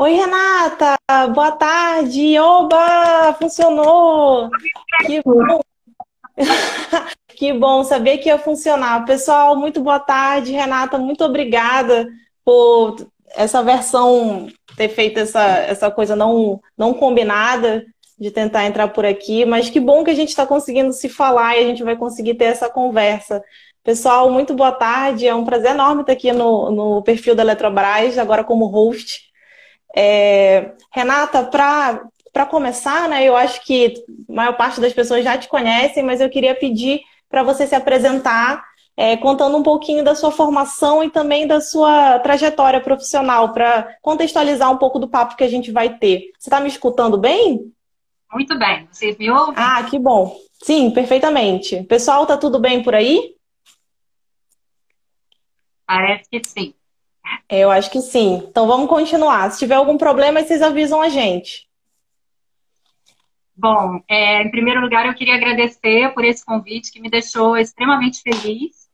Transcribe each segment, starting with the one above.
Oi, Renata, boa tarde. Oba, funcionou. Que, que bom saber que ia funcionar. Pessoal, muito boa tarde. Renata, muito obrigada por essa versão ter feito essa coisa não combinada de tentar entrar por aqui, mas que bom que a gente está conseguindo se falar e a gente vai conseguir ter essa conversa. Pessoal, muito boa tarde. É um prazer enorme estar aqui no perfil da Eletrobras, agora como host. Renata, para começar, né, eu acho que a maior parte das pessoas já te conhecem, mas eu queria pedir para você se apresentar, contando um pouquinho da sua formação e também da sua trajetória profissional, para contextualizar um pouco do papo que a gente vai ter. Você está me escutando bem? Muito bem, vocês me ouvem? Ah, que bom. Sim, perfeitamente. Pessoal, tá tudo bem por aí? Parece que sim. Eu acho que sim. Então vamos continuar. Se tiver algum problema, vocês avisam a gente. Bom, em primeiro lugar, eu queria agradecer por esse convite que me deixou extremamente feliz.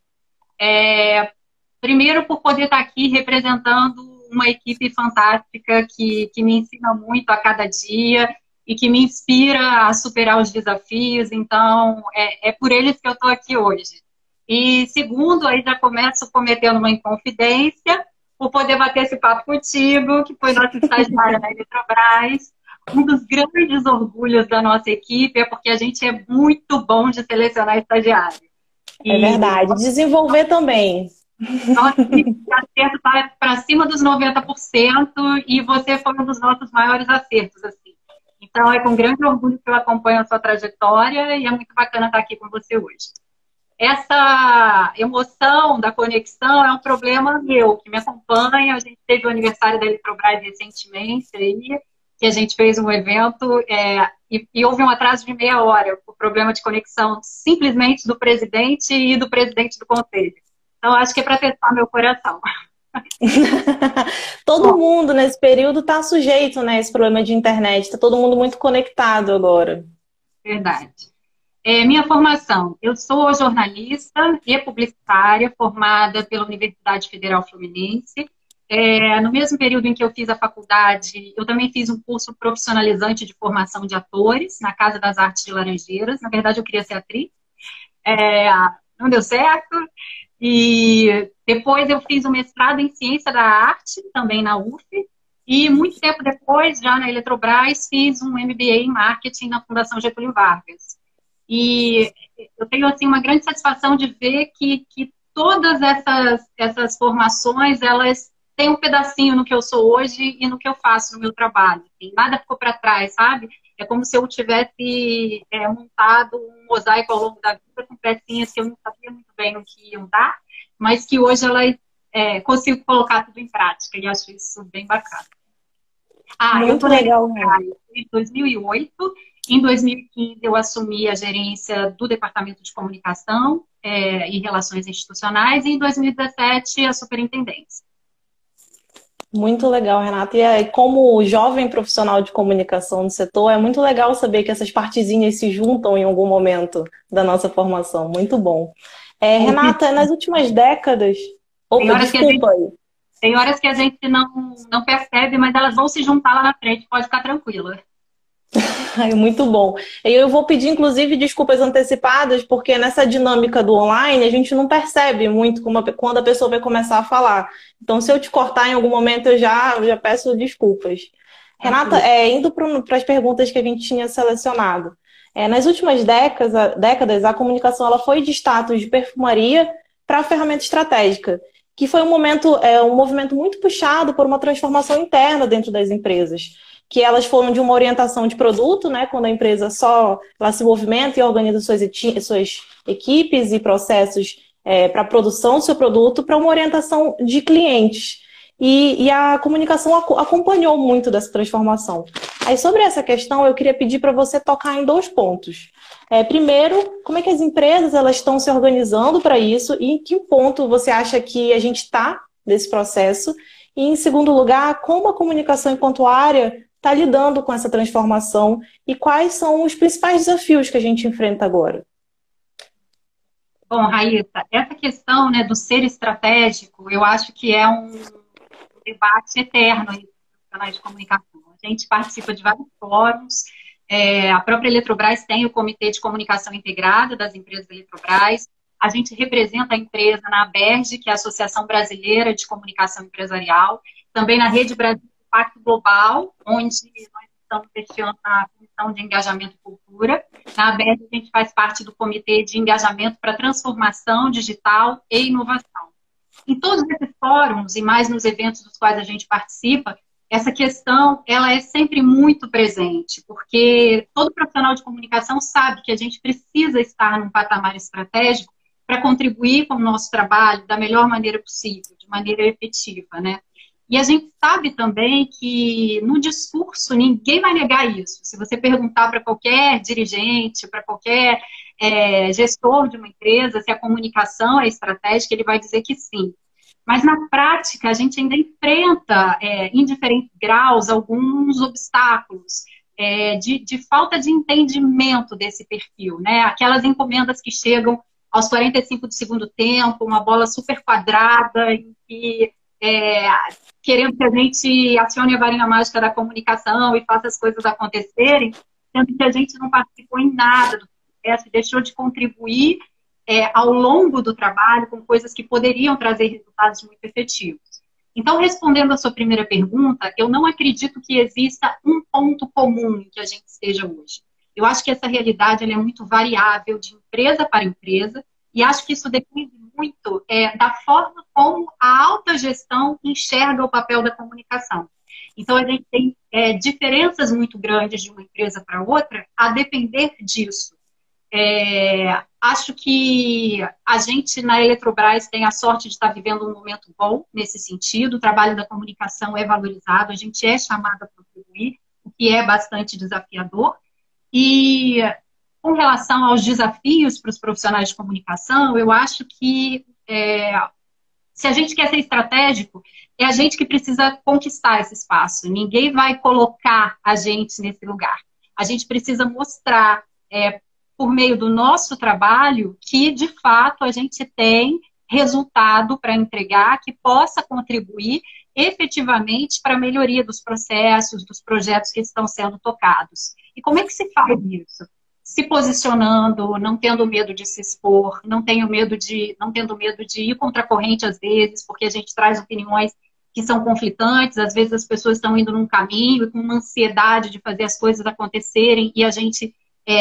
Primeiro, por poder estar aqui representando uma equipe fantástica que me ensina muito a cada dia e que me inspira a superar os desafios. Então, é por eles que eu estou aqui hoje. E segundo, aí já começo cometendo uma inconfidência, por poder bater esse papo contigo, que foi nosso estagiário na Eletrobras. Um dos grandes orgulhos da nossa equipe é porque a gente é muito bom de selecionar estagiário. É E verdade. Desenvolver também. nosso nível de acerto está para cima dos 90% e você foi um dos nossos maiores acertos, assim. Então, é com grande orgulho que eu acompanho a sua trajetória e é muito bacana estar aqui com você hoje. Essa emoção da conexão é um problema meu, que me acompanha. A gente teve o aniversário da Eletrobras recentemente, aí, que a gente fez um evento e houve um atraso de meia hora por problema de conexão simplesmente do presidente e do presidente do conselho. Então, acho que é para testar meu coração. Todo Bom, mundo nesse período está sujeito, né, a esse problema de internet. Está todo mundo muito conectado agora. verdade. Minha formação, eu sou jornalista e publicitária, formada pela Universidade Federal Fluminense. No mesmo período em que eu fiz a faculdade, eu também fiz um curso profissionalizante de formação de atores na Casa das Artes de Laranjeiras. Na verdade, eu queria ser atriz, é, não deu certo. E depois eu fiz o mestrado em Ciência da Arte, também na UF. E muito tempo depois, já na Eletrobras, fiz um MBA em Marketing na Fundação Getúlio Vargas. E eu tenho assim uma grande satisfação de ver que todas essas formações, elas têm um pedacinho no que eu sou hoje e no que eu faço no meu trabalho. Assim, nada ficou para trás, sabe? É como se eu tivesse montado um mosaico ao longo da vida com pecinhas que eu não sabia muito bem no que iam dar, mas que hoje elas consigo colocar tudo em prática e acho isso bem bacana. Eu Muito estou na legal, né? Eletrobras em 2008. Em 2015, eu assumi a gerência do Departamento de Comunicação e Relações Institucionais. E em 2017, a superintendência. Muito legal, Renata. E como jovem profissional de comunicação no setor, é muito legal saber que essas partezinhas se juntam em algum momento da nossa formação. Muito bom. Renata, nas últimas décadas. Tem Opa, horas que a gente, desculpa aí. tem horas que a gente não percebe, mas elas vão se juntar lá na frente, pode ficar tranquila. Ai, muito bom. E eu vou pedir, inclusive, desculpas antecipadas, porque nessa dinâmica do online a gente não percebe muito quando a pessoa vai começar a falar. Então, se eu te cortar em algum momento, eu já peço desculpas. Renata, Tranquilo. indo para as perguntas que a gente tinha selecionado. Nas últimas décadas, a comunicação ela foi de status de perfumaria para ferramenta estratégica, que foi um movimento muito puxado por uma transformação interna dentro das empresas que elas foram de uma orientação de produto, né, quando a empresa ela se movimenta e organiza suas equipes e processos para a produção do seu produto, para uma orientação de clientes. E a comunicação acompanhou muito dessa transformação. Aí, sobre essa questão, eu queria pedir para você tocar em dois pontos. Primeiro, como é que as empresas elas estão se organizando para isso e em que ponto você acha que a gente está nesse processo? E, em segundo lugar, como a comunicação enquanto área está lidando com essa transformação e quais são os principais desafios que a gente enfrenta agora? Bom, Raíssa, essa questão, né, do ser estratégico, eu acho que é um debate eterno profissionais de comunicação. A gente participa de vários fóruns, a própria Eletrobras tem o Comitê de Comunicação Integrada das empresas da Eletrobras, a gente representa a empresa na ABERJ, que é a Associação Brasileira de Comunicação Empresarial, também na Rede Brasil Pacto Global, onde nós estamos este ano na Comissão de Engajamento e Cultura. Na ABERJ, a gente faz parte do Comitê de Engajamento para Transformação Digital e Inovação. Em todos esses fóruns e mais nos eventos dos quais a gente participa, essa questão ela é sempre muito presente, porque todo profissional de comunicação sabe que a gente precisa estar num patamar estratégico para contribuir com o nosso trabalho da melhor maneira possível, de maneira efetiva, né? E a gente sabe também que no discurso ninguém vai negar isso. Se você perguntar para qualquer dirigente, para qualquer gestor de uma empresa, se a comunicação é estratégica, ele vai dizer que sim. Mas na prática a gente ainda enfrenta, em diferentes graus, alguns obstáculos de falta de entendimento desse perfil, né? Aquelas encomendas que chegam aos 45 do segundo tempo, uma bola super quadrada, em que querendo que a gente acione a varinha mágica da comunicação e faça as coisas acontecerem, sendo que a gente não participou em nada do processo e deixou de contribuir ao longo do trabalho com coisas que poderiam trazer resultados muito efetivos. Então, respondendo à sua primeira pergunta, eu não acredito que exista um ponto comum em que a gente esteja hoje. Eu acho que essa realidade ela é muito variável de empresa para empresa e acho que isso depende muito da forma como a alta gestão enxerga o papel da comunicação. Então, a gente tem diferenças muito grandes de uma empresa para outra a depender disso. Acho que a gente na Eletrobras tem a sorte de estar vivendo um momento bom nesse sentido, o trabalho da comunicação é valorizado, a gente é chamado a contribuir, o que é bastante desafiador. E com relação aos desafios para os profissionais de comunicação, eu acho que se a gente quer ser estratégico, é a gente que precisa conquistar esse espaço. Ninguém vai colocar a gente nesse lugar. A gente precisa mostrar, por meio do nosso trabalho, que, de fato, a gente tem resultado para entregar que possa contribuir efetivamente para a melhoria dos processos, dos projetos que estão sendo tocados. E como é que se faz isso? Se posicionando, não tendo medo de se expor, não tendo medo de ir contra a corrente às vezes, porque a gente traz opiniões que são conflitantes, às vezes as pessoas estão indo num caminho e com uma ansiedade de fazer as coisas acontecerem e a gente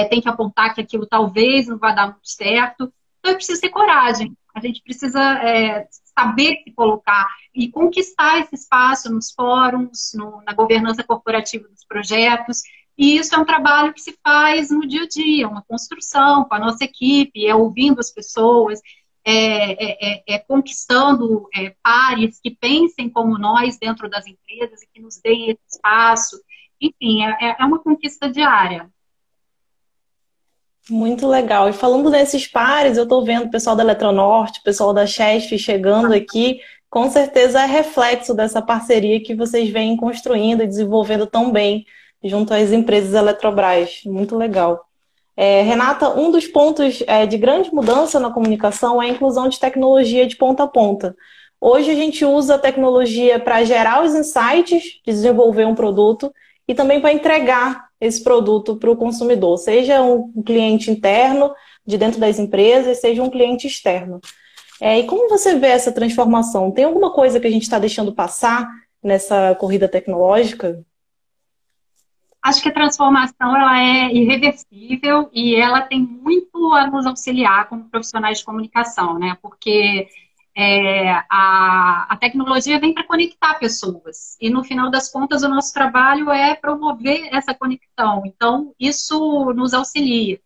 tem que apontar que aquilo talvez não vai dar muito certo. Então, é preciso ter coragem. A gente precisa saber se colocar e conquistar esse espaço nos fóruns, na governança corporativa dos projetos. E isso é um trabalho que se faz no dia a dia, uma construção com a nossa equipe, ouvindo as pessoas, conquistando pares que pensem como nós dentro das empresas e que nos deem esse espaço. Enfim, é uma conquista diária. Muito legal. E falando desses pares, eu estou vendo o pessoal da Eletronorte, o pessoal da Chesf chegando aqui. Com certeza é reflexo dessa parceria que vocês vêm construindo e desenvolvendo tão bem junto às empresas Eletrobras. Muito legal. Renata, um dos pontos de grande mudança na comunicação é a inclusão de tecnologia de ponta a ponta. Hoje a gente usa a tecnologia para gerar os insights, desenvolver um produto e também para entregar esse produto para o consumidor, seja um cliente interno de dentro das empresas, seja um cliente externo. E como você vê essa transformação? Tem alguma coisa que a gente está deixando passar nessa corrida tecnológica? Acho que a transformação ela é irreversível e ela tem muito a nos auxiliar como profissionais de comunicação, né? Porque a tecnologia vem para conectar pessoas e no final das contas o nosso trabalho é promover essa conexão. Então isso nos auxilia.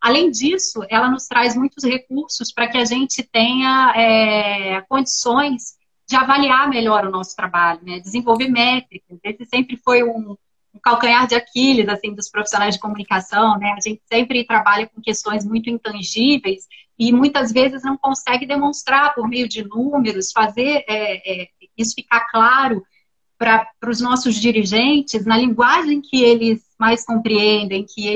Além disso, ela nos traz muitos recursos para que a gente tenha condições de avaliar melhor o nosso trabalho, né? Desenvolver métricas. Esse sempre foi um calcanhar de Aquiles assim, dos profissionais de comunicação, né? A gente sempre trabalha com questões muito intangíveis e muitas vezes não consegue demonstrar por meio de números, fazer isso ficar claro para os nossos dirigentes na linguagem que eles mais compreendem, em que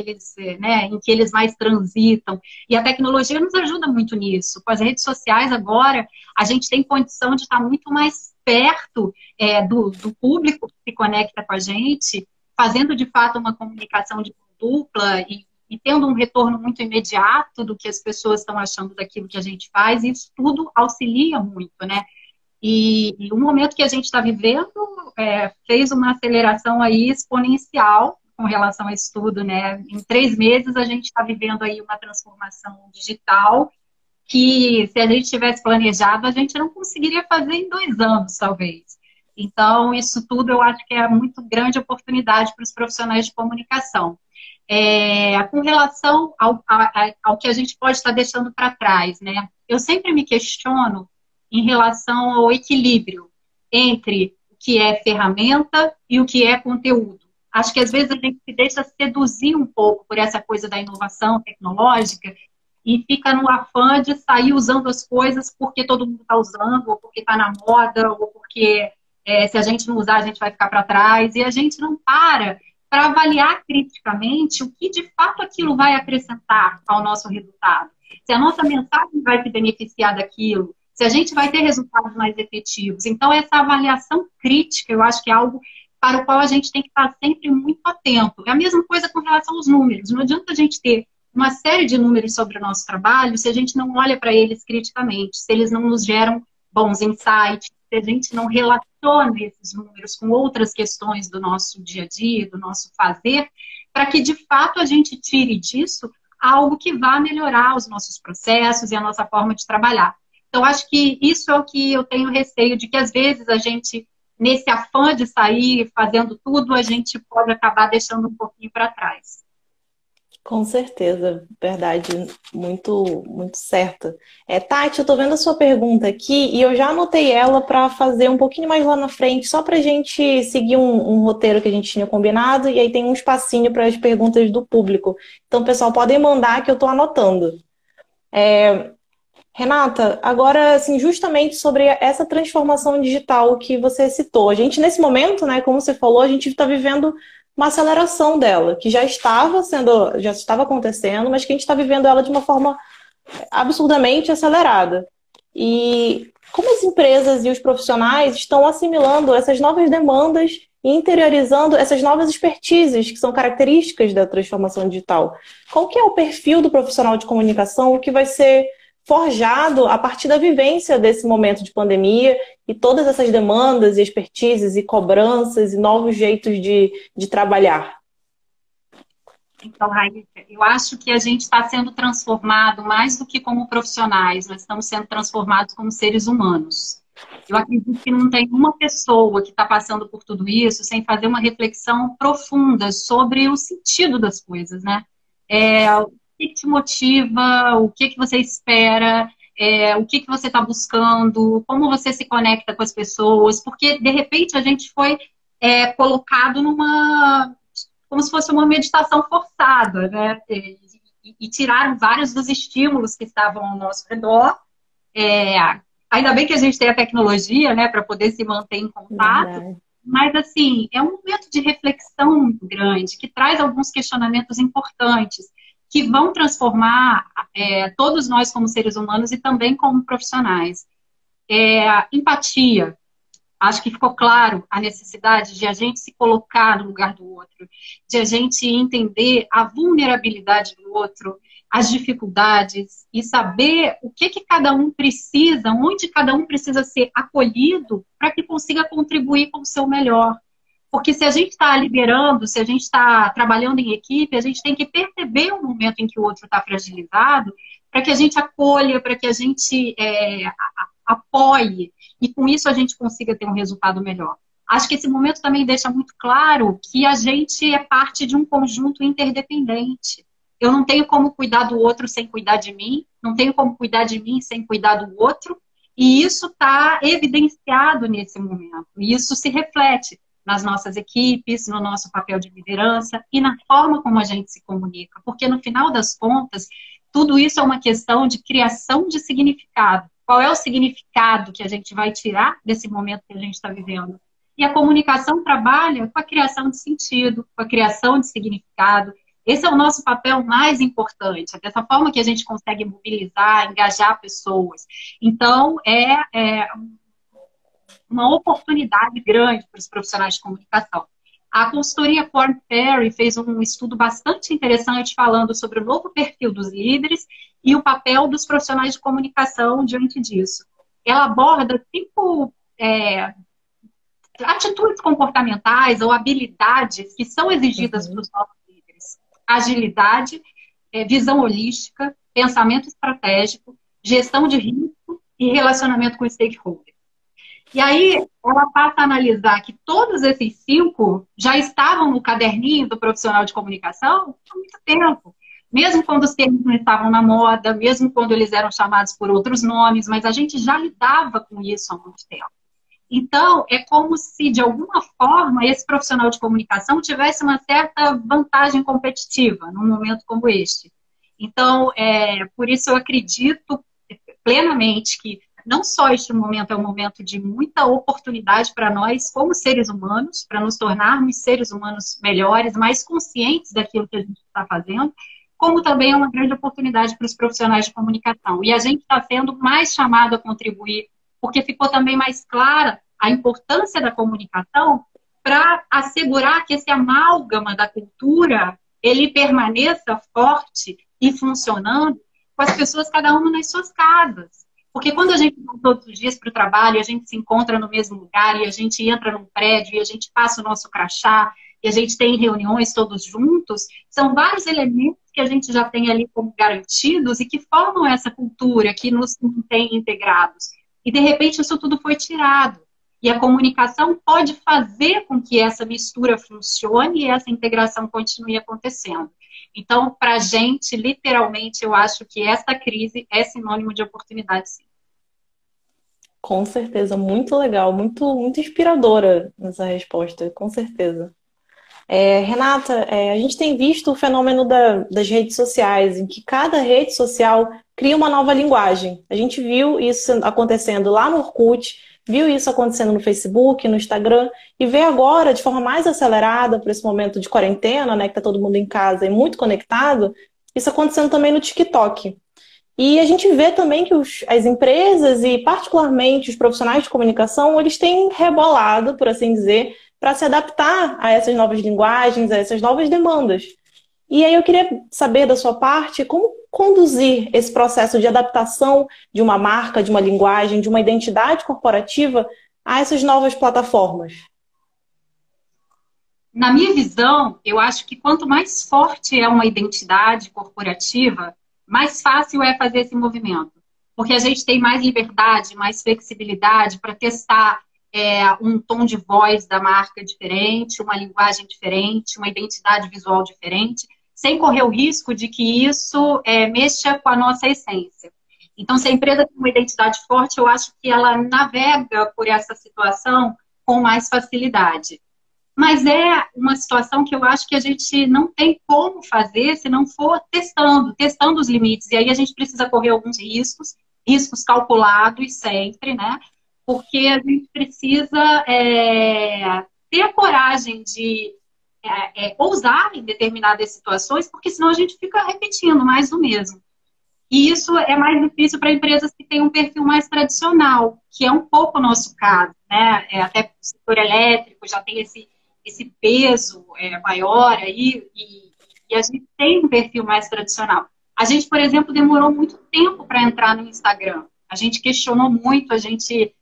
eles mais transitam. E a tecnologia nos ajuda muito nisso. Com as redes sociais agora, a gente tem condição de estar muito mais perto do público que se conecta com a gente, fazendo de fato uma comunicação de dupla e tendo um retorno muito imediato do que as pessoas estão achando daquilo que a gente faz, isso tudo auxilia muito, né? E o momento que a gente está vivendo fez uma aceleração aí exponencial com relação a isso tudo, né? Em 3 meses a gente está vivendo aí uma transformação digital que, se a gente tivesse planejado, a gente não conseguiria fazer em 2 anos, talvez. Então, isso tudo eu acho que é muito grande oportunidade para os profissionais de comunicação. Com relação ao que a gente pode estar deixando para trás, né? Eu sempre me questiono em relação ao equilíbrio entre o que é ferramenta e o que é conteúdo. Acho que às vezes a gente se deixa seduzir um pouco por essa coisa da inovação tecnológica e fica no afã de sair usando as coisas porque todo mundo está usando, ou porque está na moda, ou porque se a gente não usar a gente vai ficar para trás, e a gente não para avaliar criticamente o que de fato aquilo vai acrescentar ao nosso resultado. Se a nossa mensagem vai se beneficiar daquilo, se a gente vai ter resultados mais efetivos. Então, essa avaliação crítica, eu acho que é algo para o qual a gente tem que estar sempre muito atento. É a mesma coisa com relação aos números. Não adianta a gente ter uma série de números sobre o nosso trabalho se a gente não olha para eles criticamente, se eles não nos geram bons insights, se a gente não relaciona esses números com outras questões do nosso dia a dia, do nosso fazer, para que, de fato, a gente tire disso algo que vá melhorar os nossos processos e a nossa forma de trabalhar. Então, acho que isso é o que eu tenho receio, de que às vezes a gente, nesse afã de sair fazendo tudo, a gente pode acabar deixando um pouquinho para trás. Com certeza, verdade, muito, muito certa. Tati, eu tô vendo a sua pergunta aqui e eu já anotei ela para fazer um pouquinho mais lá na frente, só para a gente seguir um roteiro que a gente tinha combinado, e aí tem um espacinho para as perguntas do público. Então, pessoal, podem mandar que eu tô anotando. Renata, agora, assim, justamente sobre essa transformação digital que você citou. A gente, nesse momento, né, como você falou, a gente está vivendo uma aceleração dela, que já estava acontecendo, mas que a gente está vivendo ela de uma forma absurdamente acelerada. E como as empresas e os profissionais estão assimilando essas novas demandas e interiorizando essas novas expertises que são características da transformação digital? Qual que é o perfil do profissional de comunicação que vai ser forjado a partir da vivência desse momento de pandemia e todas essas demandas e expertises e cobranças e novos jeitos de trabalhar? Então, Raíssa, eu acho que a gente está sendo transformado mais do que como profissionais, nós estamos sendo transformados como seres humanos. Eu acredito que não tem uma pessoa que está passando por tudo isso sem fazer uma reflexão profunda sobre o sentido das coisas, né? O que te motiva, o que você espera, o que você está buscando, como você se conecta com as pessoas, porque de repente a gente foi colocado como se fosse uma meditação forçada, né? E tiraram vários dos estímulos que estavam ao nosso redor. Ainda bem que a gente tem a tecnologia, né, para poder se manter em contato. Mas, assim, é um momento de reflexão muito grande, que traz alguns questionamentos importantes, que vão transformar todos nós como seres humanos e também como profissionais. Empatia. Acho que ficou claro a necessidade de a gente se colocar no lugar do outro, de a gente entender a vulnerabilidade do outro, as dificuldades e saber o que cada um precisa, onde cada um precisa ser acolhido para que consiga contribuir com o seu melhor. Porque se a gente está liderando, se a gente está trabalhando em equipe, a gente tem que perceber o momento em que o outro está fragilizado para que a gente acolha, para que a gente apoie e com isso a gente consiga ter um resultado melhor. Acho que esse momento também deixa muito claro que a gente é parte de um conjunto interdependente. Eu não tenho como cuidar do outro sem cuidar de mim, não tenho como cuidar de mim sem cuidar do outro, e isso está evidenciado nesse momento. E isso se reflete nas nossas equipes, no nosso papel de liderança e na forma como a gente se comunica. Porque, no final das contas, tudo isso é uma questão de criação de significado. Qual é o significado que a gente vai tirar desse momento que a gente está vivendo? E a comunicação trabalha com a criação de sentido, com a criação de significado. Esse é o nosso papel mais importante. É dessa forma que a gente consegue mobilizar, engajar pessoas. Então, uma oportunidade grande para os profissionais de comunicação. A consultoria Korn Ferry fez um estudo bastante interessante falando sobre o novo perfil dos líderes e o papel dos profissionais de comunicação diante disso. Ela aborda 5 atitudes comportamentais ou habilidades que são exigidas para os novos líderes. Agilidade, visão holística, pensamento estratégico, gestão de risco e relacionamento com stakeholders. E aí, ela passa a analisar que todos esses 5 já estavam no caderninho do profissional de comunicação há muito tempo. Mesmo quando os termos não estavam na moda, mesmo quando eles eram chamados por outros nomes, mas a gente já lidava com isso há muito tempo. Então, é como se, de alguma forma, esse profissional de comunicação tivesse uma certa vantagem competitiva num momento como este. Então, por isso eu acredito plenamente que não só este momento é um momento de muita oportunidade para nós, como seres humanos, para nos tornarmos seres humanos melhores, mais conscientes daquilo que a gente está fazendo, como também é uma grande oportunidade para os profissionais de comunicação. E a gente está sendo mais chamado a contribuir, porque ficou também mais clara a importância da comunicação para assegurar que esse amálgama da cultura, ele permaneça forte e funcionando com as pessoas, cada uma nas suas casas. Porque quando a gente vai todos os dias para o trabalho, a gente se encontra no mesmo lugar, e a gente entra num prédio, e a gente passa o nosso crachá, e a gente tem reuniões todos juntos, são vários elementos que a gente já tem ali como garantidos e que formam essa cultura, que nos mantém integrados. E, de repente, isso tudo foi tirado. E a comunicação pode fazer com que essa mistura funcione e essa integração continue acontecendo. Então, para a gente, literalmente, eu acho que essa crise é sinônimo de oportunidade, sim. Com certeza, muito legal, muito, muito inspiradora essa resposta, com certeza. Renata, a gente tem visto o fenômeno das redes sociais, em que cada rede social cria uma nova linguagem. A gente viu isso acontecendo lá no Orkut, viu isso acontecendo no Facebook, no Instagram, e vê agora, de forma mais acelerada, por esse momento de quarentena, né, que está todo mundo em casa e muito conectado, isso acontecendo também no TikTok. E a gente vê também que as empresas e, particularmente, os profissionais de comunicação, eles têm rebolado, por assim dizer, para se adaptar a essas novas linguagens, a essas novas demandas. E aí eu queria saber da sua parte como conduzir esse processo de adaptação de uma marca, de uma linguagem, de uma identidade corporativa a essas novas plataformas. Na minha visão, eu acho que quanto mais forte é uma identidade corporativa, mais fácil é fazer esse movimento. Porque a gente tem mais liberdade, mais flexibilidade para testar um tom de voz da marca diferente, uma linguagem diferente, uma identidade visual diferente, sem correr o risco de que isso mexa com a nossa essência. Então, se a empresa tem uma identidade forte, eu acho que ela navega por essa situação com mais facilidade. Mas é uma situação que eu acho que a gente não tem como fazer se não for testando os limites. E aí a gente precisa correr alguns riscos calculados sempre, né? Porque a gente precisa ter a coragem de ousar em determinadas situações, porque senão a gente fica repetindo mais do mesmo. E isso é mais difícil para empresas que têm um perfil mais tradicional, que é um pouco o nosso caso, né? Até o setor elétrico já tem esse peso maior aí, e a gente tem um perfil mais tradicional. A gente, por exemplo, demorou muito tempo para entrar no Instagram. A gente questionou muito, a gente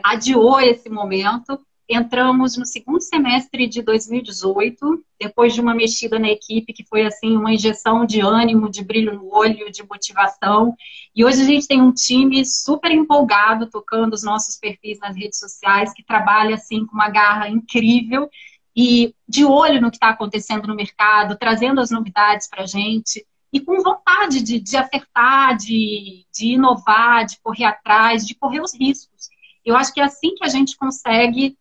adiou esse momento. Entramos no segundo semestre de 2018, depois de uma mexida na equipe que foi assim uma injeção de ânimo, de brilho no olho, de motivação. E hoje a gente tem um time super empolgado, tocando os nossos perfis nas redes sociais, que trabalha assim com uma garra incrível e de olho no que está acontecendo no mercado, trazendo as novidades para a gente e com vontade de acertar, de inovar, de correr atrás, de correr os riscos. Eu acho que é assim que a gente consegue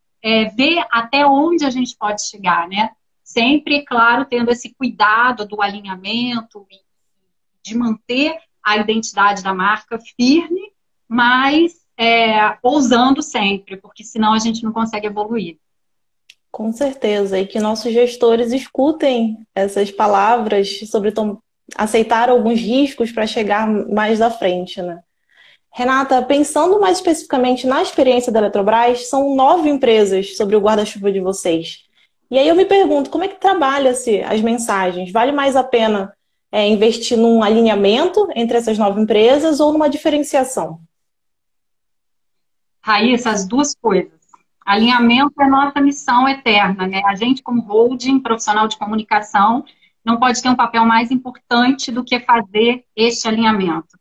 ver até onde a gente pode chegar, né? Sempre, claro, tendo esse cuidado do alinhamento, de manter a identidade da marca firme, mas ousando sempre, porque senão a gente não consegue evoluir. Com certeza, e que nossos gestores escutem essas palavras sobre aceitar alguns riscos para chegar mais à frente, né? Renata, pensando mais especificamente na experiência da Eletrobras, são 9 empresas sobre o guarda-chuva de vocês. E aí eu me pergunto, como é que trabalha-se as mensagens? Vale mais a pena investir num alinhamento entre essas 9 empresas ou numa diferenciação? Raíssa, as duas coisas. Alinhamento é nossa missão eterna, né? A gente, como holding, profissional de comunicação, não pode ter um papel mais importante do que fazer este alinhamento.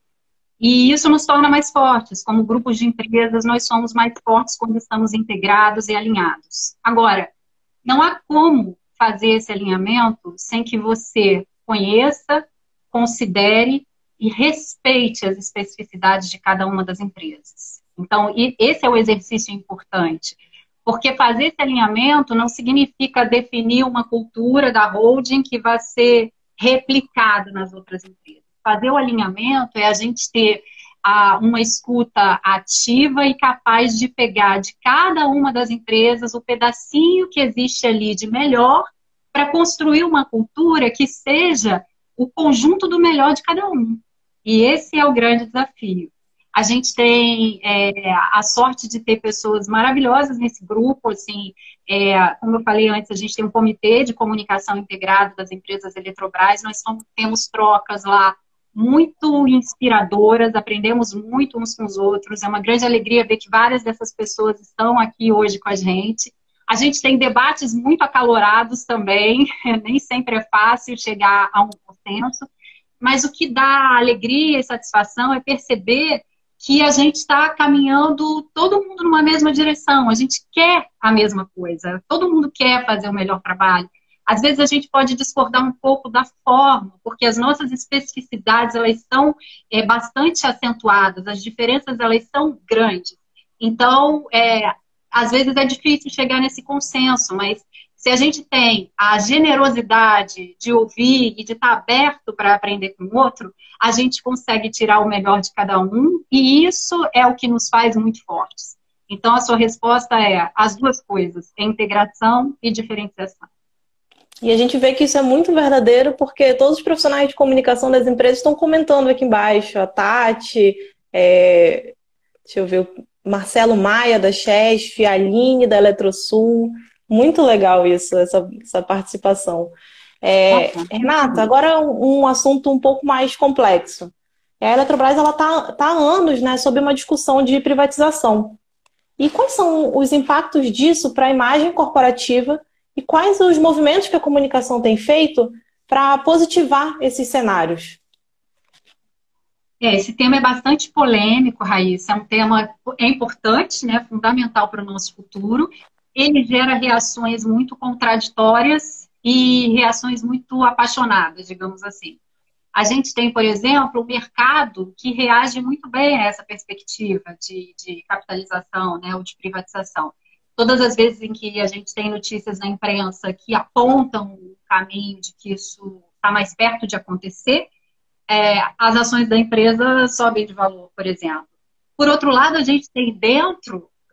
E isso nos torna mais fortes. Como grupos de empresas, nós somos mais fortes quando estamos integrados e alinhados. Agora, não há como fazer esse alinhamento sem que você conheça, considere e respeite as especificidades de cada uma das empresas. Então, esse é o exercício importante, porque fazer esse alinhamento não significa definir uma cultura da holding que vai ser replicada nas outras empresas. Fazer o alinhamento é a gente ter uma escuta ativa e capaz de pegar de cada uma das empresas o pedacinho que existe ali de melhor para construir uma cultura que seja o conjunto do melhor de cada um. E esse é o grande desafio. A gente tem a sorte de ter pessoas maravilhosas nesse grupo, assim, como eu falei antes, a gente tem um comitê de comunicação integrado das empresas Eletrobras, nós temos trocas lá muito inspiradoras, aprendemos muito uns com os outros, é uma grande alegria ver que várias dessas pessoas estão aqui hoje com a gente. A gente tem debates muito acalorados também, nem sempre é fácil chegar a um consenso, mas o que dá alegria e satisfação é perceber que a gente está caminhando todo mundo numa mesma direção, a gente quer a mesma coisa, todo mundo quer fazer o melhor trabalho. Às vezes a gente pode discordar um pouco da forma, porque as nossas especificidades elas são bastante acentuadas, as diferenças elas são grandes. Então, às vezes é difícil chegar nesse consenso, mas se a gente tem a generosidade de ouvir e de estar aberto para aprender com o outro, a gente consegue tirar o melhor de cada um, e isso é o que nos faz muito fortes. Então, a sua resposta é as duas coisas, integração e diferenciação. E a gente vê que isso é muito verdadeiro porque todos os profissionais de comunicação das empresas estão comentando aqui embaixo. A Tati, deixa eu ver, o Marcelo Maia da Chesf, a Aline da Eletrosul. Muito legal isso, essa participação. Renata, agora um assunto um pouco mais complexo. A Eletrobras está há anos, né, sob uma discussão de privatização. E quais são os impactos disso para a imagem corporativa e quais os movimentos que a comunicação tem feito para positivar esses cenários? Esse tema é bastante polêmico, Raíssa. É um tema importante, né, fundamental para o nosso futuro. Ele gera reações muito contraditórias e reações muito apaixonadas, digamos assim. A gente tem, por exemplo, o mercado que reage muito bem a essa perspectiva de capitalização, né, ou de privatização. Todas as vezes em que a gente tem notícias na imprensa que apontam o caminho de que isso está mais perto de acontecer, as ações da empresa sobem de valor, por exemplo. Por outro lado, a gente tem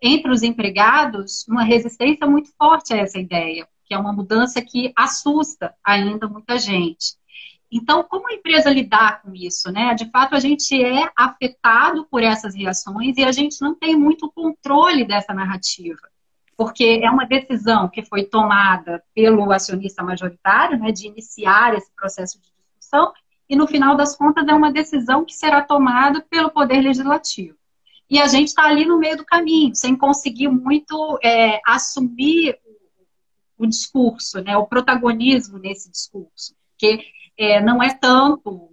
entre os empregados, uma resistência muito forte a essa ideia, que é uma mudança que assusta ainda muita gente. Então, como a empresa lidar com isso, né? De fato, a gente é afetado por essas reações e a gente não tem muito controle dessa narrativa, porque é uma decisão que foi tomada pelo acionista majoritário, né, de iniciar esse processo de discussão, e no final das contas é uma decisão que será tomada pelo Poder Legislativo. E a gente está ali no meio do caminho, sem conseguir muito assumir o discurso, né, o protagonismo nesse discurso, porque não é tanto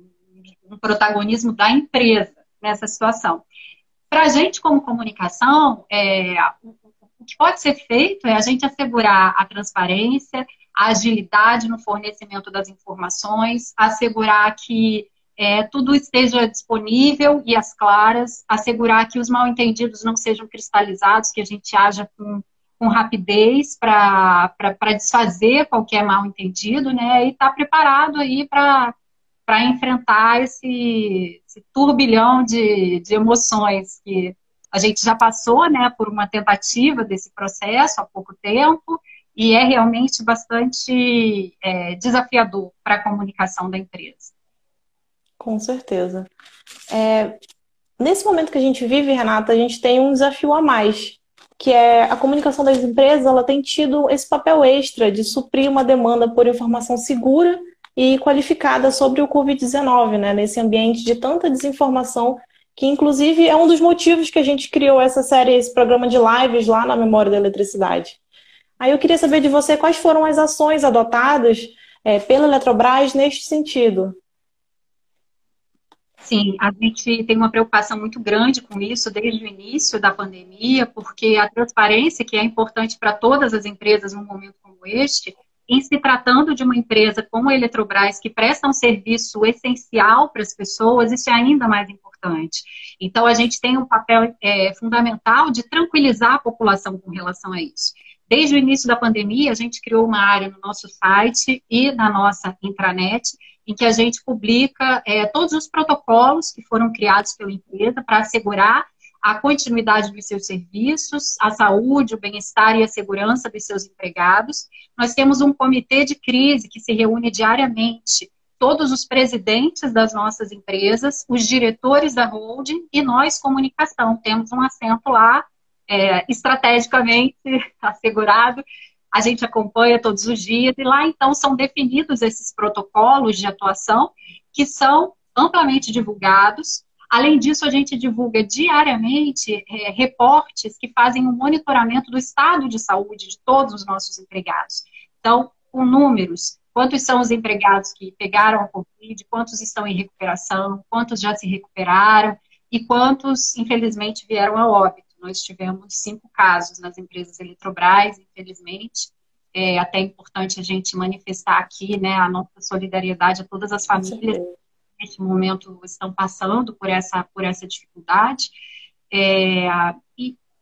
um protagonismo da empresa nessa situação. Para a gente, como comunicação, o que pode ser feito é a gente assegurar a transparência, a agilidade no fornecimento das informações, assegurar que tudo esteja disponível e às claras, assegurar que os mal-entendidos não sejam cristalizados, que a gente haja com rapidez para desfazer qualquer mal-entendido, né? E estar preparado aí para enfrentar esse turbilhão de emoções que a gente já passou, né, por uma tentativa desse processo há pouco tempo, e é realmente bastante desafiador para a comunicação da empresa. Com certeza. Nesse momento que a gente vive, Renata, a gente tem um desafio a mais, que é a comunicação das empresas, ela tem tido esse papel extra de suprir uma demanda por informação segura e qualificada sobre o Covid-19, né? Nesse ambiente de tanta desinformação, que inclusive é um dos motivos que a gente criou essa série, esse programa de lives lá na Memória da Eletricidade. Aí eu queria saber de você quais foram as ações adotadas pela Eletrobras neste sentido. Sim, a gente tem uma preocupação muito grande com isso desde o início da pandemia, porque a transparência, que é importante para todas as empresas num momento como este, em se tratando de uma empresa como a Eletrobras, que presta um serviço essencial para as pessoas, isso é ainda mais importante. Então, a gente tem um papel fundamental de tranquilizar a população com relação a isso. Desde o início da pandemia, a gente criou uma área no nosso site e na nossa intranet, em que a gente publica todos os protocolos que foram criados pela empresa para assegurar a continuidade dos seus serviços, a saúde, o bem-estar e a segurança dos seus empregados. Nós temos um comitê de crise que se reúne diariamente, todos os presidentes das nossas empresas, os diretores da holding e nós, comunicação, temos um assento lá, estrategicamente assegurado. A gente acompanha todos os dias e lá, então, são definidos esses protocolos de atuação que são amplamente divulgados. Além disso, a gente divulga diariamente reportes que fazem um monitoramento do estado de saúde de todos os nossos empregados. Então, com números, quantos são os empregados que pegaram a Covid, quantos estão em recuperação, quantos já se recuperaram e quantos, infelizmente, vieram a óbito. Nós tivemos 5 casos nas empresas Eletrobras, infelizmente. É até importante a gente manifestar aqui, né, a nossa solidariedade a todas as famílias que neste momento estão passando por essa dificuldade.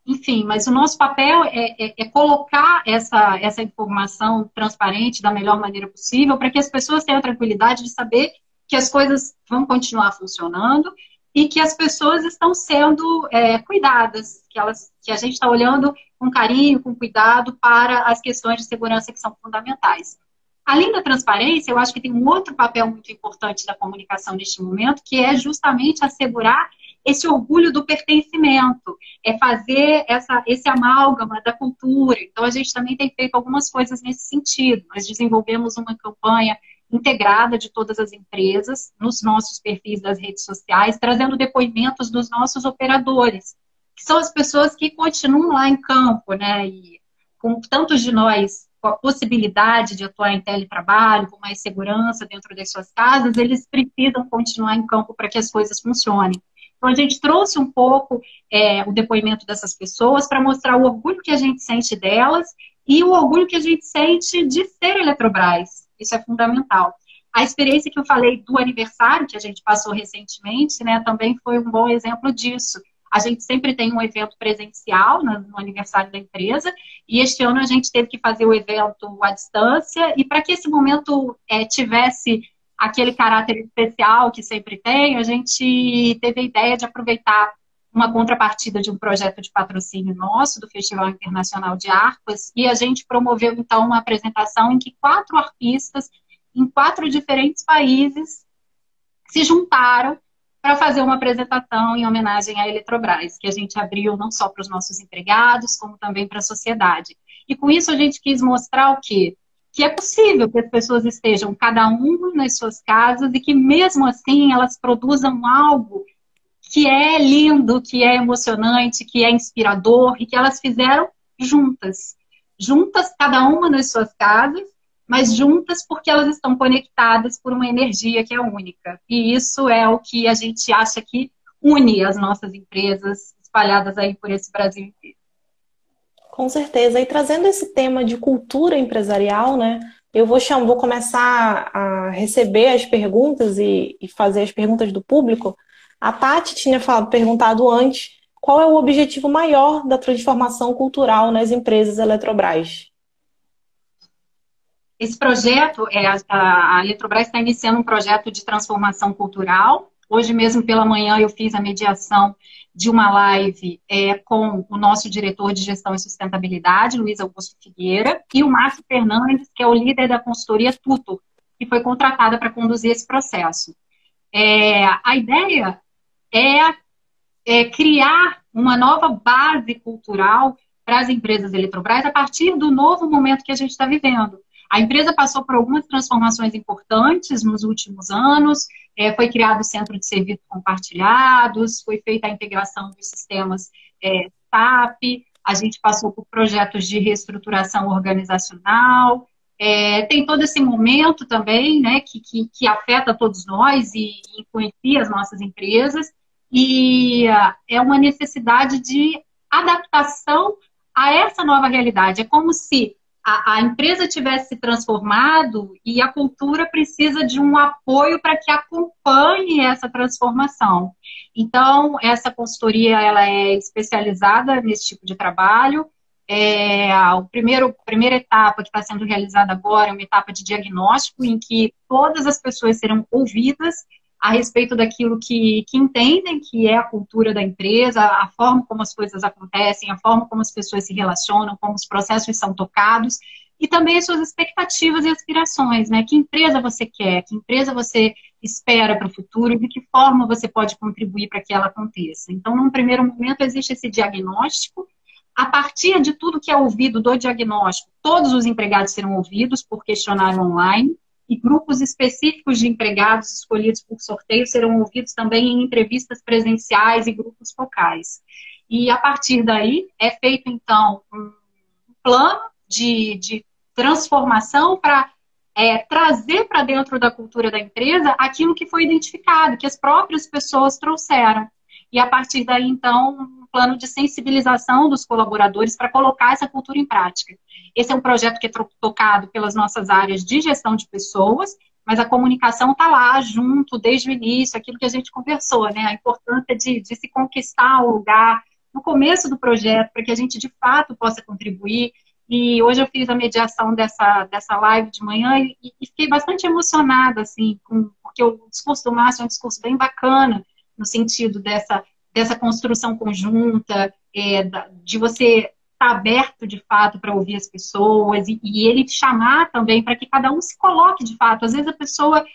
Enfim, mas o nosso papel é colocar essa informação transparente da melhor maneira possível para que as pessoas tenham a tranquilidade de saber que as coisas vão continuar funcionando e que as pessoas estão sendo cuidadas, que a gente está olhando com carinho, com cuidado para as questões de segurança que são fundamentais. Além da transparência, eu acho que tem um outro papel muito importante da comunicação neste momento, que é justamente assegurar esse orgulho do pertencimento, é fazer esse amálgama da cultura. Então, a gente também tem feito algumas coisas nesse sentido. Nós desenvolvemos uma campanha integrada de todas as empresas nos nossos perfis das redes sociais, trazendo depoimentos dos nossos operadores, que são as pessoas que continuam lá em campo, né? E com tantos de nós com a possibilidade de atuar em teletrabalho, com mais segurança dentro das suas casas, eles precisam continuar em campo para que as coisas funcionem. Então, a gente trouxe um pouco o depoimento dessas pessoas para mostrar o orgulho que a gente sente delas e o orgulho que a gente sente de ser Eletrobras. Isso é fundamental. A experiência que eu falei do aniversário, que a gente passou recentemente, né, também foi um bom exemplo disso. A gente sempre tem um evento presencial no aniversário da empresa, e este ano a gente teve que fazer o evento à distância, e para que esse momento tivesse aquele caráter especial que sempre tem, a gente teve a ideia de aproveitar uma contrapartida de um projeto de patrocínio nosso, do Festival Internacional de Harpas, e a gente promoveu, então, uma apresentação em que 4 arpistas, em 4 diferentes países, se juntaram para fazer uma apresentação em homenagem à Eletrobras, que a gente abriu não só para os nossos empregados, como também para a sociedade. E com isso a gente quis mostrar o quê? Que é possível que as pessoas estejam cada uma nas suas casas e que mesmo assim elas produzam algo que é lindo, que é emocionante, que é inspirador e que elas fizeram juntas. Juntas, cada uma nas suas casas, mas juntas porque elas estão conectadas por uma energia que é única. E isso é o que a gente acha que une as nossas empresas espalhadas aí por esse Brasil inteiro. Com certeza. E trazendo esse tema de cultura empresarial, né? Eu vou começar a receber as perguntas e fazer as perguntas do público. A Tati tinha perguntado antes qual é o objetivo maior da transformação cultural nas empresas Eletrobras. Esse projeto, a Eletrobras está iniciando um projeto de transformação cultural. Hoje mesmo pela manhã eu fiz a mediação de uma live com o nosso diretor de gestão e sustentabilidade, Luiz Augusto Figueira, e o Márcio Fernandes, que é o líder da consultoria Tutor, que foi contratada para conduzir esse processo. A ideia é criar uma nova base cultural para as empresas Eletrobras a partir do novo momento que a gente está vivendo. A empresa passou por algumas transformações importantes nos últimos anos, foi criado o Centro de Serviços Compartilhados, foi feita a integração dos sistemas SAP, a gente passou por projetos de reestruturação organizacional, tem todo esse momento também, né, que afeta todos nós e influencia as nossas empresas, e é uma necessidade de adaptação a essa nova realidade. É como se a empresa tivesse se transformado e a cultura precisa de um apoio para que acompanhe essa transformação. Então, essa consultoria ela é especializada nesse tipo de trabalho. A primeira etapa que está sendo realizada agora é uma etapa de diagnóstico em que todas as pessoas serão ouvidas a respeito daquilo que entendem que é a cultura da empresa, a forma como as coisas acontecem, a forma como as pessoas se relacionam, como os processos são tocados, e também as suas expectativas e aspirações, né? Que empresa você quer, que empresa você espera para o futuro e de que forma você pode contribuir para que ela aconteça. Então, num primeiro momento, existe esse diagnóstico. A partir de tudo que é ouvido do diagnóstico, todos os empregados serão ouvidos por questionário online, e grupos específicos de empregados escolhidos por sorteio serão ouvidos também em entrevistas presenciais e grupos focais. E a partir daí é feito, então, um plano de transformação para trazer para dentro da cultura da empresa aquilo que foi identificado, que as próprias pessoas trouxeram. E a partir daí, então, um plano de sensibilização dos colaboradores para colocar essa cultura em prática. Esse é um projeto que é tocado pelas nossas áreas de gestão de pessoas, mas a comunicação está lá junto, desde o início, aquilo que a gente conversou, né? A importância de se conquistar o lugar no começo do projeto, para que a gente, de fato, possa contribuir. E hoje eu fiz a mediação dessa live de manhã e fiquei bastante emocionada, assim, porque o discurso do Márcio é um discurso bem bacana, no sentido dessa construção conjunta, de você estar aberto, de fato, para ouvir as pessoas, e ele chamar também para que cada um se coloque, de fato. Às vezes a pessoa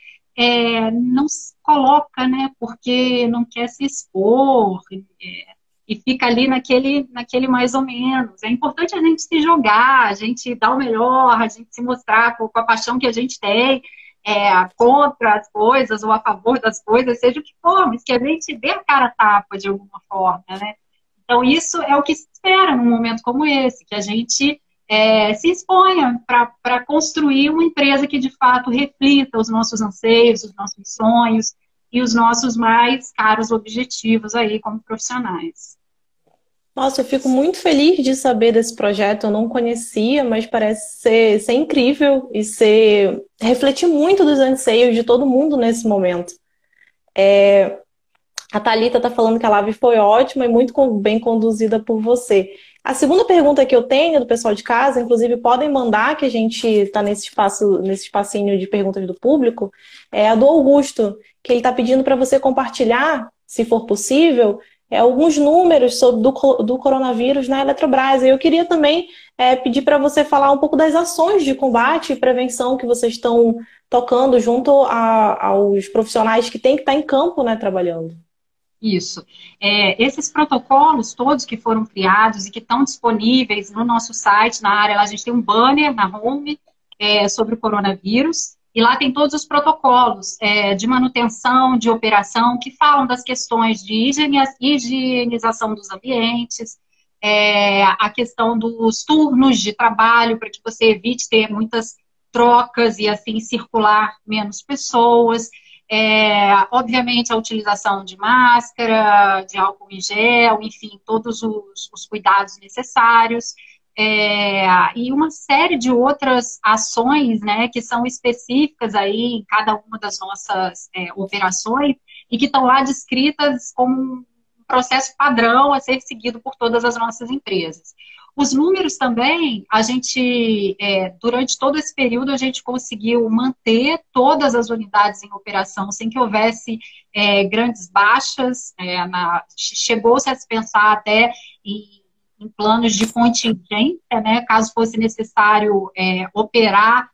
não se coloca, né, porque não quer se expor, e fica ali naquele mais ou menos. É importante a gente se jogar, a gente dar o melhor, a gente se mostrar com a paixão que a gente tem, contra as coisas ou a favor das coisas, seja o que for, mas que a gente dê a cara a tapa de alguma forma, né? Então, isso é o que se espera num momento como esse, que a gente se exponha para construir uma empresa que, de fato, reflita os nossos anseios, os nossos sonhos e os nossos mais caros objetivos aí como profissionais. Nossa, eu fico muito feliz de saber desse projeto. Eu não conhecia, mas parece ser incrível e refletir muito dos anseios de todo mundo nesse momento. A Thalita está falando que a live foi ótima e muito bem conduzida por você. A segunda pergunta que eu tenho do pessoal de casa, inclusive podem mandar, que a gente está nesse espacinho de perguntas do público, é a do Augusto, que ele está pedindo para você compartilhar, se for possível, alguns números do coronavírus na Eletrobras. Eu queria também pedir para você falar um pouco das ações de combate e prevenção que vocês estão tocando junto aos profissionais que têm que estar em campo, né, trabalhando. Isso. Esses protocolos todos que foram criados e que estão disponíveis no nosso site, na área, lá a gente tem um banner na home sobre o coronavírus, e lá tem todos os protocolos de manutenção, de operação, que falam das questões de higienização dos ambientes, a questão dos turnos de trabalho, para que você evite ter muitas trocas e assim circular menos pessoas. Obviamente a utilização de máscara, de álcool em gel, enfim, todos os cuidados necessários. E uma série de outras ações, né, que são específicas aí em cada uma das nossas operações e que estão lá descritas como um processo padrão a ser seguido por todas as nossas empresas. Os números também, a gente, durante todo esse período, a gente conseguiu manter todas as unidades em operação sem que houvesse grandes baixas, chegou-se a se pensar até em planos de contingência, né, caso fosse necessário operar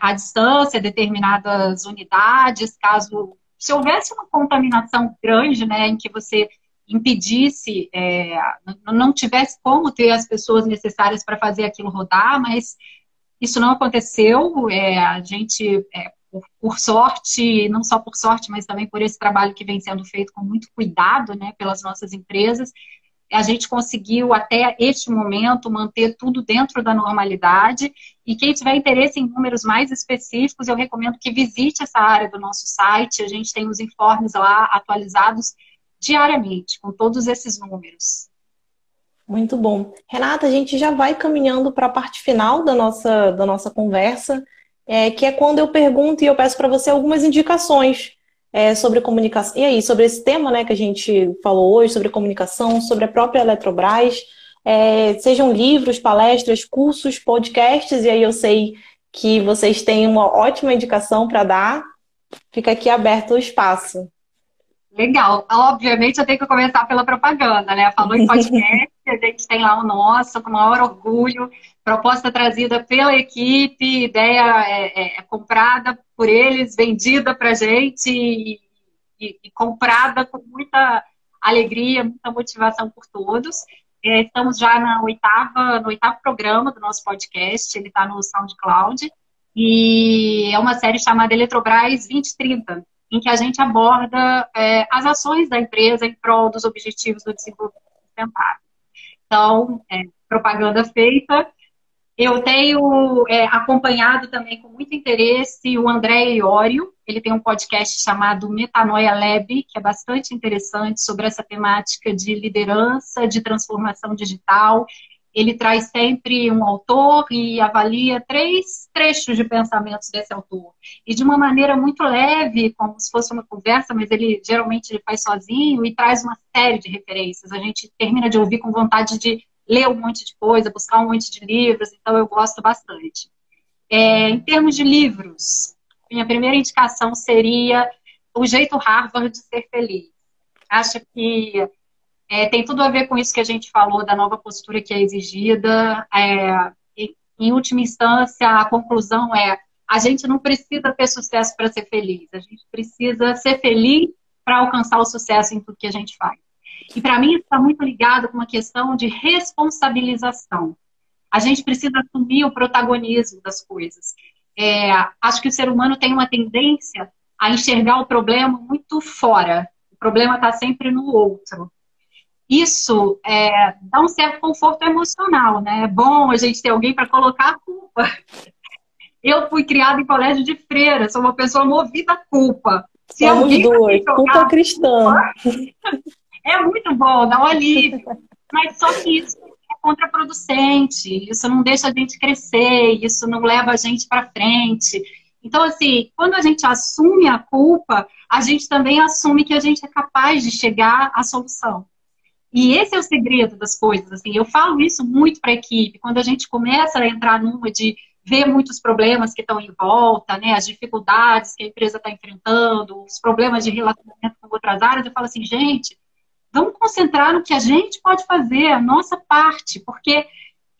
à distância determinadas unidades, se houvesse uma contaminação grande, né, em que você impedisse, não tivesse como ter as pessoas necessárias para fazer aquilo rodar, mas isso não aconteceu. A gente, por sorte, não só por sorte, mas também por esse trabalho que vem sendo feito com muito cuidado, né, pelas nossas empresas, a gente conseguiu até este momento manter tudo dentro da normalidade. E quem tiver interesse em números mais específicos, eu recomendo que visite essa área do nosso site. A gente tem os informes lá atualizados diariamente, com todos esses números. Muito bom. Renata, a gente já vai caminhando para a parte final da nossa conversa, que é quando eu pergunto e eu peço para você algumas indicações sobre comunicação. E aí, sobre esse tema, né, que a gente falou hoje, sobre comunicação, sobre a própria Eletrobras, sejam livros, palestras, cursos, podcasts, e aí eu sei que vocês têm uma ótima indicação para dar. Fica aqui aberto o espaço. Legal. Obviamente, eu tenho que começar pela propaganda, né? Falou em podcast, a gente tem lá o nosso, com o maior orgulho. Proposta trazida pela equipe, ideia comprada por eles, vendida pra gente e comprada com muita alegria, muita motivação por todos. Estamos já no oitavo programa do nosso podcast, ele está no SoundCloud, e é uma série chamada Eletrobras 2030, em que a gente aborda as ações da empresa em prol dos objetivos do desenvolvimento sustentável. Então, propaganda feita. Eu tenho acompanhado também com muito interesse o André Iorio. Ele tem um podcast chamado Metanoia Lab, que é bastante interessante sobre essa temática de liderança, de transformação digital. Ele traz sempre um autor e avalia 3 trechos de pensamentos desse autor. E de uma maneira muito leve, como se fosse uma conversa, mas geralmente ele faz sozinho e traz uma série de referências. A gente termina de ouvir com vontade de ler um monte de coisa, buscar um monte de livros, então eu gosto bastante. Em termos de livros, minha primeira indicação seria O Jeito Harvard de Ser Feliz. Acho que tem tudo a ver com isso que a gente falou, da nova postura que é exigida. Em última instância, a conclusão a gente não precisa ter sucesso para ser feliz, a gente precisa ser feliz para alcançar o sucesso em tudo que a gente faz. E para mim isso está muito ligado com uma questão de responsabilização. A gente precisa assumir o protagonismo das coisas. Acho que o ser humano tem uma tendência a enxergar o problema muito fora. O problema está sempre no outro. Isso dá um certo conforto emocional, né? É bom a gente ter alguém para colocar a culpa. Eu fui criada em colégio de freira, sou uma pessoa movida à culpa. Se Somos duas, culpa cristã. É muito bom, dá um alívio. Mas só que isso é contraproducente, isso não deixa a gente crescer, isso não leva a gente para frente. Então, assim, quando a gente assume a culpa, a gente também assume que a gente é capaz de chegar à solução. E esse é o segredo das coisas, assim, eu falo isso muito para a equipe, quando a gente começa a entrar numa de ver muitos problemas que estão em volta, né, as dificuldades que a empresa está enfrentando, os problemas de relacionamento com outras áreas, eu falo assim, gente, vamos concentrar no que a gente pode fazer, a nossa parte, porque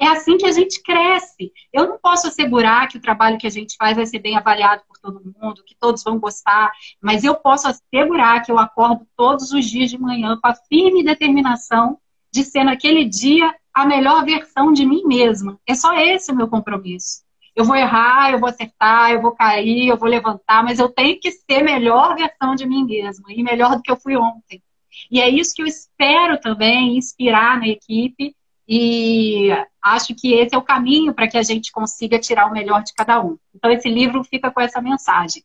é assim que a gente cresce. Eu não posso assegurar que o trabalho que a gente faz vai ser bem avaliado por todo mundo, que todos vão gostar, mas eu posso assegurar que eu acordo todos os dias de manhã com a firme determinação de ser naquele dia a melhor versão de mim mesma. É só esse o meu compromisso. Eu vou errar, eu vou acertar, eu vou cair, eu vou levantar, mas eu tenho que ser a melhor versão de mim mesma e melhor do que eu fui ontem. E é isso que eu espero também inspirar na equipe. E acho que esse é o caminho para que a gente consiga tirar o melhor de cada um. Então, esse livro fica com essa mensagem.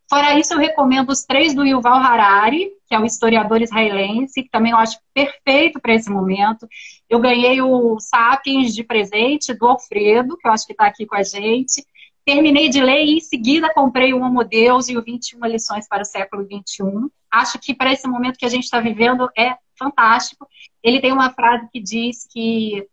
Fora isso, eu recomendo os 3 do Yuval Harari, que é um historiador israelense, que também eu acho perfeito para esse momento. Eu ganhei o Sapiens de presente do Alfredo, que eu acho que está aqui com a gente. Terminei de ler e, em seguida, comprei o Homo Deus e o 21 Lições para o Século XXI. Acho que, para esse momento que a gente está vivendo, é fantástico. Ele tem uma frase que diz que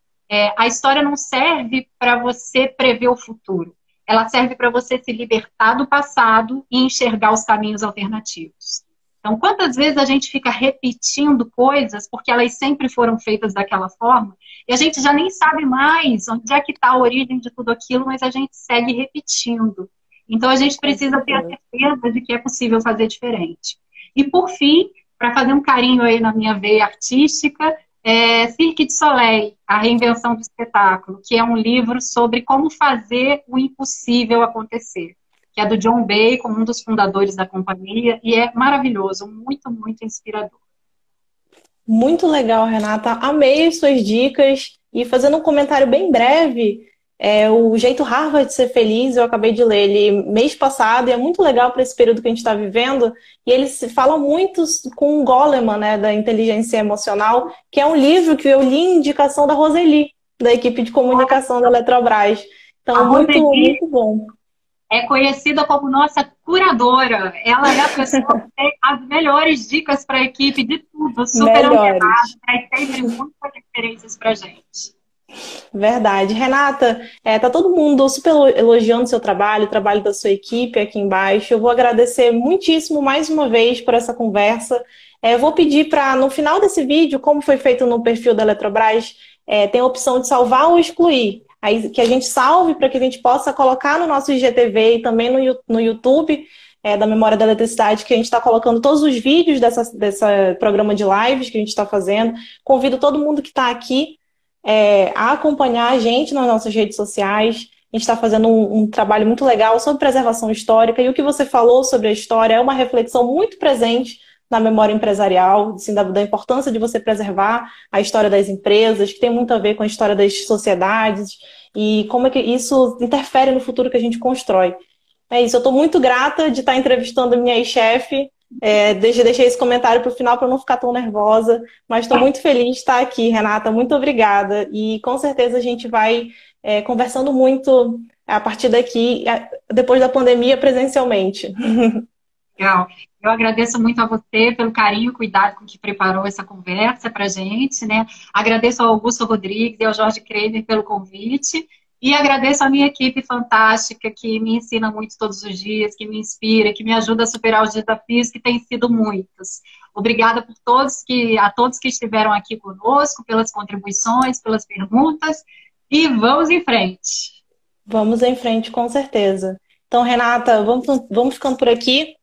a história não serve para você prever o futuro. Ela serve para você se libertar do passado e enxergar os caminhos alternativos. Então, quantas vezes a gente fica repetindo coisas porque elas sempre foram feitas daquela forma e a gente já nem sabe mais onde é que está a origem de tudo aquilo, mas a gente segue repetindo. Então, a gente precisa ter a certeza de que é possível fazer diferente. E, por fim, para fazer um carinho aí na minha veia artística, Cirque du Soleil, A Reinvenção do Espetáculo, que é um livro sobre como fazer o impossível acontecer, que é do John Bacon, um dos fundadores da companhia, e é maravilhoso, muito, muito inspirador. Muito legal, Renata. Amei as suas dicas. E fazendo um comentário bem breve, o Jeito Harvard de Ser Feliz, eu acabei de ler ele mês passado, e é muito legal para esse período que a gente está vivendo. E ele se fala muito com o Goleman, né, da inteligência emocional, que é um livro que eu li em indicação da Roseli, da equipe de comunicação da Eletrobras. A Então, muito, Roseli muito bom. é conhecida como nossa curadora. Ela é a pessoa que tem as melhores dicas para a equipe de tudo, super antenada, Melhores. traz sempre muitas referências para a gente. Verdade. Renata, tá todo mundo super elogiando seu trabalho, o trabalho da sua equipe aqui embaixo. Eu vou agradecer muitíssimo mais uma vez por essa conversa. Eu vou pedir para, no final desse vídeo, como foi feito no perfil da Eletrobras, tem a opção de salvar ou excluir. Aí que a gente salve para que a gente possa colocar no nosso IGTV e também no YouTube da Memória da Eletricidade, que a gente está colocando todos os vídeos dessa programa de lives que a gente está fazendo. Convido todo mundo que está aqui a acompanhar a gente nas nossas redes sociais. A gente está fazendo um trabalho muito legal sobre preservação histórica, e o que você falou sobre a história é uma reflexão muito presente na memória empresarial, assim, da importância de você preservar a história das empresas, que tem muito a ver com a história das sociedades, e como é que isso interfere no futuro que a gente constrói. É isso, eu estou muito grata de estar entrevistando a minha ex-chefe. Deixei esse comentário para o final para não ficar tão nervosa, mas estou muito feliz de estar aqui, Renata. Muito obrigada. E com certeza a gente vai conversando muito a partir daqui, depois da pandemia, presencialmente. Legal. Eu agradeço muito a você pelo carinho e cuidado com que preparou essa conversa para a gente, né? Agradeço ao Augusto Rodrigues e ao Jorge Kremer pelo convite. E agradeço a minha equipe fantástica, que me ensina muito todos os dias, que me inspira, que me ajuda a superar os desafios, que têm sido muitos. Obrigada a todos que estiveram aqui conosco, pelas contribuições, pelas perguntas. E vamos em frente. Vamos em frente, com certeza. Então, Renata, vamos ficando por aqui.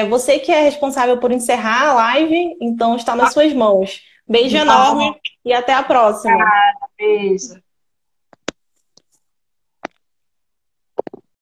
Você que é responsável por encerrar a live, então está nas suas mãos. Beijo enorme e até a próxima. Beijo.